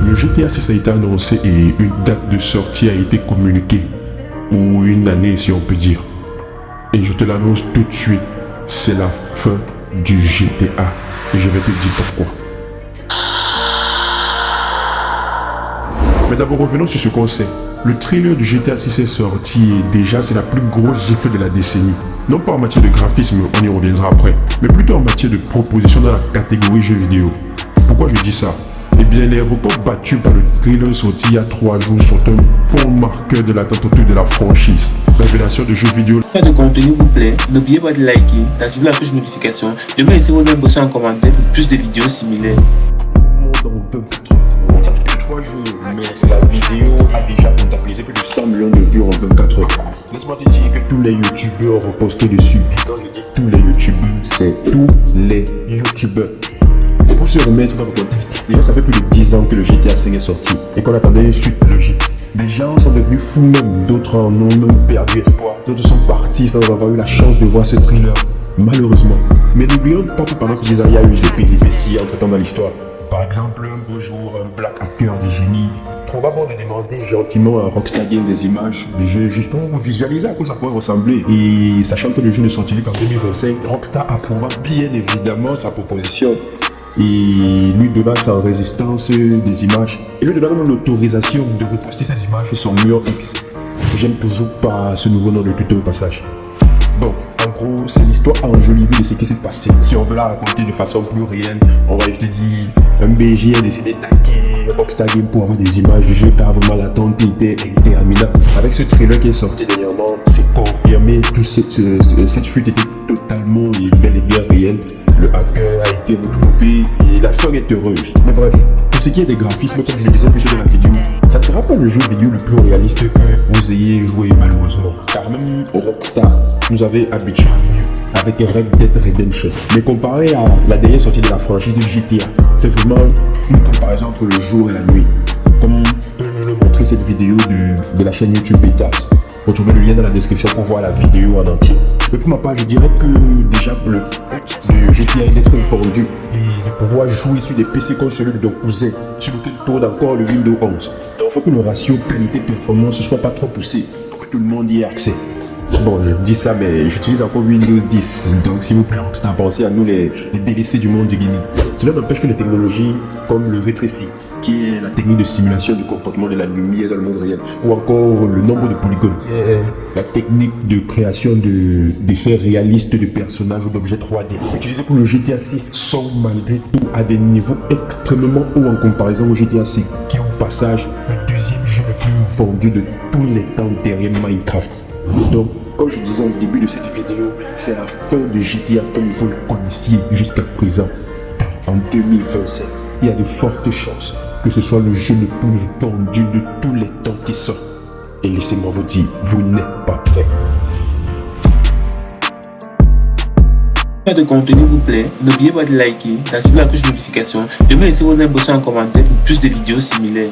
Le GTA 6 a été annoncé et une date de sortie a été communiquée. Ou une année si on peut dire. Et je te l'annonce tout de suite, c'est la fin du GTA. Et je vais te dire pourquoi. Mais d'abord revenons sur ce qu'on sait. Le trailer du GTA 6 est sorti et déjà c'est la plus grosse gifle de la décennie. Non pas en matière de graphisme, on y reviendra après, mais plutôt en matière de proposition dans la catégorie jeux vidéo. Pourquoi je dis ça? Eh bien, les records battus par le trailer sorti il y a 3 jours sont un bon marqueur de l'attente autour de la franchise. Révélation de jeux vidéo. Si le contenu vous plaît, n'oubliez pas de liker, d'activer la cloche de notification, de me laisser vos impressions en commentaire pour plus de vidéos similaires. Dans 24 heures. Ça fait que 3 jours, mais la vidéo a déjà comptabilisé plus de 100 millions de vues en 24 heures. Laisse-moi te dire que tous les youtubeurs ont posté dessus. Et quand je dis tous les youtubeurs, c'est tous les youtubeurs. Pour se remettre dans le contexte, déjà ça fait plus de 10 ans que le GTA 5 est sorti et qu'on attendait une suite logique. Des gens sont devenus fous même, d'autres en ont même perdu espoir. D'autres sont partis sans avoir eu la chance de voir ce thriller, malheureusement. Mais n'oublions pas que pendant ces 10 ans, il y a eu des péripéties entre temps dans l'histoire. Par exemple, un beau jour, un black hacker de génie trouva bon de demander gentiment à Rockstar Games des images des jeux juste pour visualiser à quoi ça pourrait ressembler. Et sachant que le jeu ne sortirait qu'en 2025, Rockstar approuva bien évidemment sa proposition. Et lui donna sa résistance des images et lui donna même l'autorisation de reposter ces images sur son mur X. J'aime toujours pas ce nouveau nom de Twitter au passage. Bon, en gros, c'est l'histoire enjolivée de ce qui s'est passé. Si on veut la raconter de façon plus réelle, on va juste dire un BG a décidé d'attaquer Rockstar Games pour avoir des images du jeu car vraiment l'attente était interminable. Avec ce trailer qui est sorti dernièrement, c'est confirmé que cette fuite était totalement et bel et bien réelle. Le hacker a été retrouvé et la fin est heureuse. Mais bref, pour ce qui est des graphismes, comme je le disais plus tôt dans la vidéo, ça ne sera pas le jeu vidéo le plus réaliste que vous ayez joué malheureusement. Car même Rockstar nous avait habitués avec Red Dead Redemption. Mais comparé à la dernière sortie de la franchise de GTA, c'est vraiment une comparaison entre le jour et la nuit. Comme peut nous le montrer cette vidéo de la chaîne YouTube Betas. Retrouvez le lien dans la description pour voir la vidéo en entier. Mais pour ma part, je dirais que déjà le but de GTA est d'être vendu et de pouvoir jouer sur des PC comme celui de ton cousin, sur lequel tourne encore le Windows 11. Donc il faut que le ratio qualité-performance ne soit pas trop poussé pour que tout le monde y ait accès. Bon, je dis ça, mais j'utilise encore Windows 10, donc s'il vous plaît, Rockstar, pensez à nous les délaissés du monde du gaming. Cela n'empêche que les technologies comme le ray tracing, qui est la technique de simulation du comportement de la lumière dans le monde réel, ou encore le nombre de polygones, la technique de création d'effets réalistes de personnages ou d'objets 3D, utilisés pour le GTA 6, sont malgré tout à des niveaux extrêmement hauts en comparaison au GTA 5, qui est au passage le deuxième jeu le plus vendu de tous les temps derrière Minecraft. Donc, comme je disais au début de cette vidéo, c'est la fin de GTA comme vous le connaissiez jusqu'à présent. En 2027, il y a de fortes chances que ce soit le jeu le plus vendu de tous les temps qui sort. Et laissez-moi vous dire, vous n'êtes pas prêts. Si le contenu vous plaît, n'oubliez pas de liker, d'activer la cloche de notification, de me laisser vos impressions en commentaire pour plus de vidéos similaires.